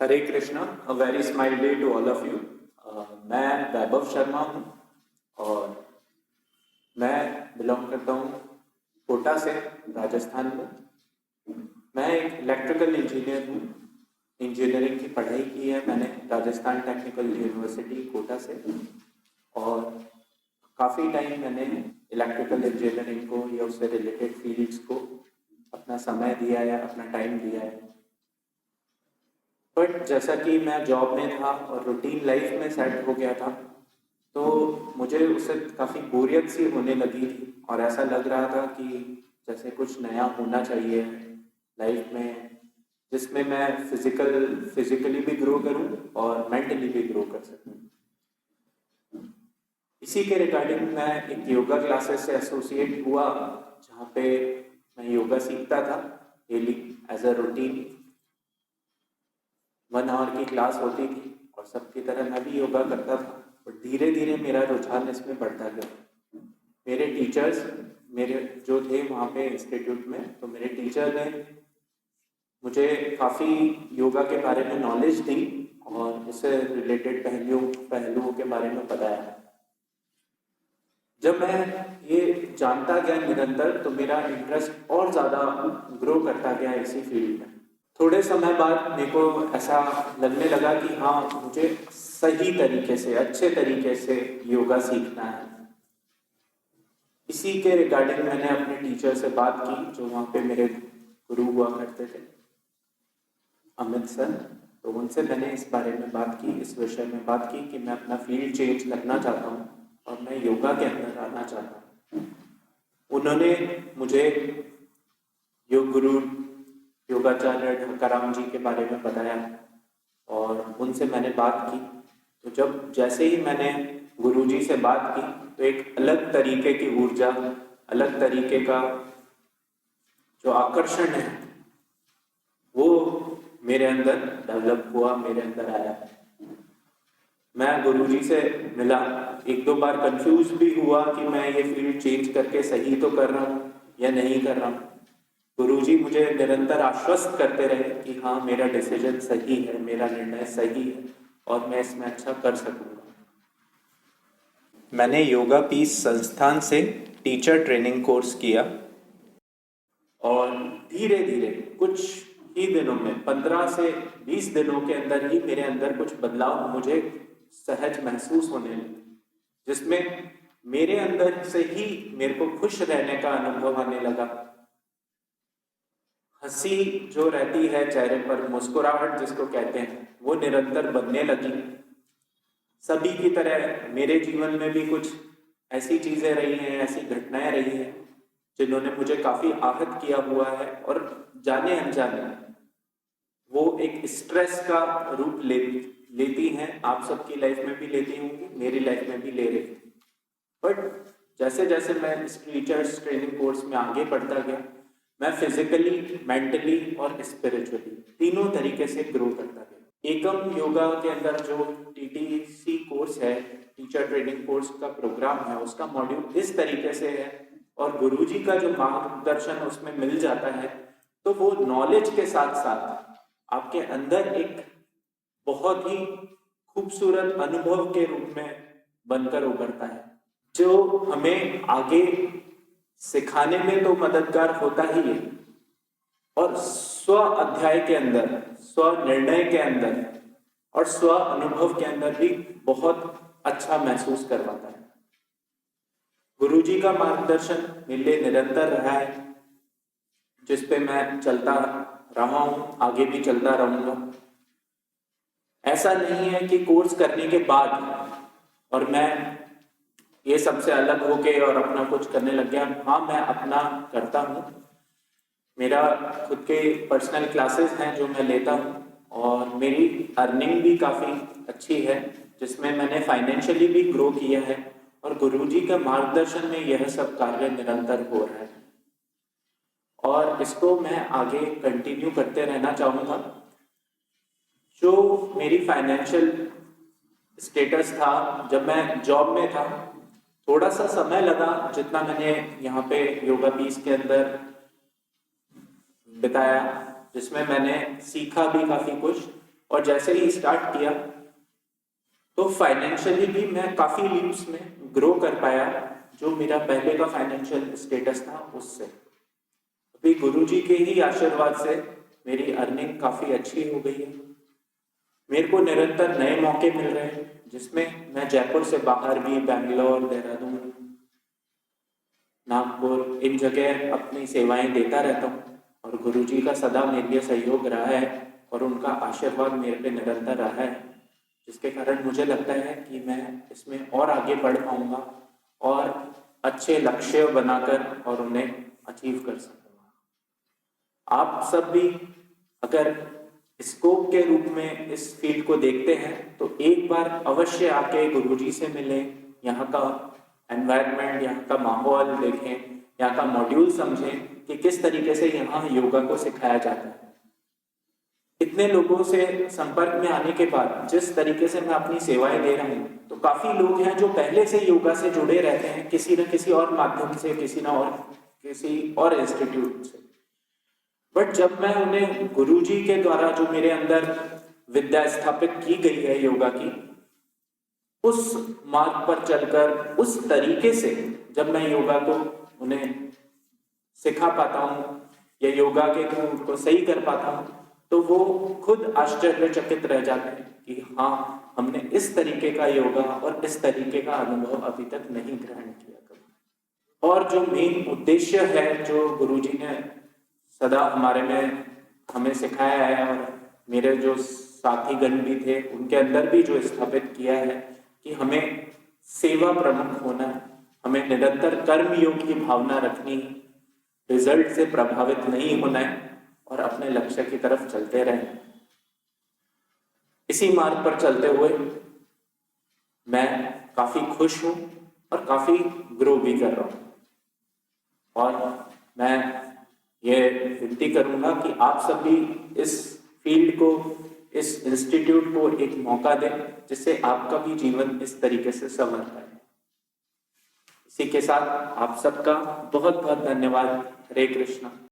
Hare Krishna, a very smile day to all of you. मैं वैभव शर्मा हूँ और मैं बिलोंग करता हूँ कोटा से, राजस्थान में। मैं एक इलेक्ट्रिकल इंजीनियर हूँ। इंजीनियरिंग की पढ़ाई की है मैंने राजस्थान टेक्निकल यूनिवर्सिटी कोटा से, और काफ़ी टाइम मैंने इलेक्ट्रिकल इंजीनियरिंग को या उससे रिलेटेड फील्ड्स को अपना समय दिया है, अपना टाइम दिया है। बट जैसा कि मैं जॉब में था और रूटीन लाइफ में सेट हो गया था, तो मुझे उससे काफ़ी बोरियत सी होने लगी थी और ऐसा लग रहा था कि जैसे कुछ नया होना चाहिए लाइफ में, जिसमें मैं फिजिकली भी ग्रो करूं और मेंटली भी ग्रो कर सकूं। इसी के रिगार्डिंग मैं एक योगा क्लासेस से एसोसिएट हुआ, जहाँ पे मैं योगा सीखता था daily as a routine. 1 hour की क्लास होती थी और सबकी तरह मैं भी योगा करता था, और धीरे धीरे मेरा रुझान इसमें बढ़ता गया। मेरे टीचर्स मेरे जो थे वहाँ पे इंस्टीट्यूट में, तो मेरे टीचर ने मुझे काफ़ी योगा के बारे में नॉलेज दी और उससे रिलेटेड पहलुओं के बारे में बताया। जब मैं ये जानता गया निरंतर, तो मेरा इंटरेस्ट और ज़्यादा ग्रो करता गया इसी फील्ड में। थोड़े समय बाद मेरे को ऐसा लगने लगा कि हाँ, मुझे सही तरीके से, अच्छे तरीके से योगा सीखना है। इसी के रिगार्डिंग मैंने अपने टीचर से बात की, जो वहाँ पे मेरे गुरु हुआ करते थे, अमित सर। तो उनसे मैंने इस बारे में बात की, इस विषय में बात की कि मैं अपना फील्ड चेंज करना चाहता हूँ और मैं योगा के अंदर आना चाहता हूँ। उन्होंने मुझे योग गुरु योगाचार्य ढक्काराम जी के बारे में बताया और उनसे मैंने बात की। तो जब जैसे ही मैंने गुरुजी से बात की, तो एक अलग तरीके की ऊर्जा, अलग तरीके का जो आकर्षण है, वो मेरे अंदर डेवलप हुआ, मेरे अंदर आया। मैं गुरुजी से मिला, 1-2 बार कंफ्यूज भी हुआ कि मैं ये फील्ड चेंज करके सही तो कर रहा हूँ या नहीं कर रहा हूँ। गुरुजी मुझे निरंतर आश्वस्त करते रहे कि हाँ, मेरा डिसीजन सही है, मेरा निर्णय सही है और मैं इसमें अच्छा कर सकूंगा। मैंने योगा पीस संस्थान से टीचर ट्रेनिंग कोर्स किया और धीरे धीरे कुछ ही दिनों में, 15 से 20 दिनों के अंदर ही मेरे अंदर कुछ बदलाव मुझे सहज महसूस होने लगे, जिसमें मेरे अंदर से ही मेरे को खुश रहने का अनुभव आने लगा। हंसी जो रहती है चेहरे पर, मुस्कुराहट जिसको कहते हैं, वो निरंतर बनने लगी। सभी की तरह मेरे जीवन में भी कुछ ऐसी चीजें रही हैं, ऐसी घटनाएं रही हैं जिन्होंने मुझे काफी आहत किया हुआ है, और जाने अनजाने वो एक स्ट्रेस का रूप लेती हैं। आप सबकी लाइफ में भी लेती होंगी, मेरी लाइफ में भी ले रही थी। बट जैसे जैसे मैं इस टीचर्स ट्रेनिंग कोर्स में आगे बढ़ता गया, मैं फिजिकली, मेंटली और स्पिरिचुअली तीनों तरीके से ग्रो करता गया। एकम योगा के अंदर जो टीटीसी कोर्स है, टीचर ट्रेनिंग कोर्स का प्रोग्राम है, उसका मॉड्यूल इस तरीके से है और गुरुजी का जो मार्गदर्शन उसमें मिल जाता है, तो वो नॉलेज के साथ साथ आपके अंदर एक बहुत ही खूबसूरत अनुभव के रूप में बनकर उभरता है, जो हमें आगे सिखाने में तो मददगार होता ही है, और स्व अध्याय के अंदर, स्व निर्णय के अंदर और स्व अनुभव के अंदर भी बहुत अच्छा महसूस करवाता है। गुरुजी का मार्गदर्शन मेरे लिए निरंतर रहा है, जिस पे मैं चलता रहा हूं, आगे भी चलता रहूंगा। ऐसा नहीं है कि कोर्स करने के बाद और मैं ये सबसे अलग होके और अपना कुछ करने लग गया। हाँ, मैं अपना करता हूँ, मेरा खुद के पर्सनल क्लासेस हैं जो मैं लेता हूँ, और मेरी अर्निंग भी काफ़ी अच्छी है, जिसमें मैंने फाइनेंशियली भी ग्रो किया है, और गुरुजी के मार्गदर्शन में यह सब कार्य निरंतर हो रहा है और इसको मैं आगे कंटिन्यू करते रहना चाहूँगा। जो मेरी फाइनेंशियल स्टेटस था जब मैं जॉब में था, थोड़ा सा समय लगा जितना मैंने यहाँ पे योगा पीस के अंदर बिताया, जिसमें मैंने सीखा भी काफ़ी कुछ और जैसे ही स्टार्ट किया तो फाइनेंशियली भी मैं काफी लीप्स में ग्रो कर पाया, जो मेरा पहले का फाइनेंशियल स्टेटस था उससे। अभी गुरुजी के ही आशीर्वाद से मेरी अर्निंग काफी अच्छी हो गई है। मेरे को निरंतर नए मौके मिल रहे हैं, जिसमें मैं जयपुर से बाहर भी बेंगलोर, देहरादून, नागपुर, इन जगह अपनी सेवाएं देता रहता हूँ। और गुरुजी का सदा मेरे लिए सहयोग रहा है और उनका आशीर्वाद मेरे पे निरंतर रहा है, जिसके कारण मुझे लगता है कि मैं इसमें और आगे बढ़ पाऊंगा और अच्छे लक्ष्य बनाकर और उन्हें अचीव कर सकूंगा। आप सब भी अगर स्कोप के रूप में इस फील्ड को देखते हैं तो एक बार अवश्य आके गुरुजी से मिलें, यहाँ का एनवायरनमेंट, यहाँ का माहौल देखें, यहाँ का मॉड्यूल समझें कि किस तरीके से यहाँ योगा को सिखाया जाता है। इतने लोगों से संपर्क में आने के बाद जिस तरीके से मैं अपनी सेवाएं दे रहा हूँ, तो काफी लोग हैं जो पहले से योगा से जुड़े रहते हैं, किसी न किसी और माध्यम से, किसी और इंस्टीट्यूट से। बट जब मैं उन्हें गुरुजी के द्वारा जो मेरे अंदर विद्या स्थापित की गई है योगा की, उस मार्ग पर चलकर उस तरीके से जब मैं योगा को उन्हें सिखा पाता हूँ या योगा के थ्रू उनको सही कर पाता हूँ, तो वो खुद आश्चर्यचकित रह जाते हैं कि हाँ, हमने इस तरीके का योगा और इस तरीके का अनुभव अभी तक नहीं ग्रहण किया कभी। और जो मेन उद्देश्य है जो गुरुजी ने सदा हमारे में हमें सिखाया है और मेरे जो साथी गण भी थे उनके अंदर भी जो स्थापित किया है कि हमें सेवा प्रमुख होना है, हमें निरंतर कर्म योग की भावना रखनी है, रिजल्ट से प्रभावित नहीं होना है और अपने लक्ष्य की तरफ चलते रहें। इसी मार्ग पर चलते हुए मैं काफी खुश हूं और काफी ग्रो भी कर रहा हूं। और मैं ये विनती करूंगा कि आप सभी इस फील्ड को, इस इंस्टीट्यूट को एक मौका दें, जिससे आपका भी जीवन इस तरीके से संवर पाए। इसी के साथ आप सबका बहुत बहुत धन्यवाद। हरे कृष्णा।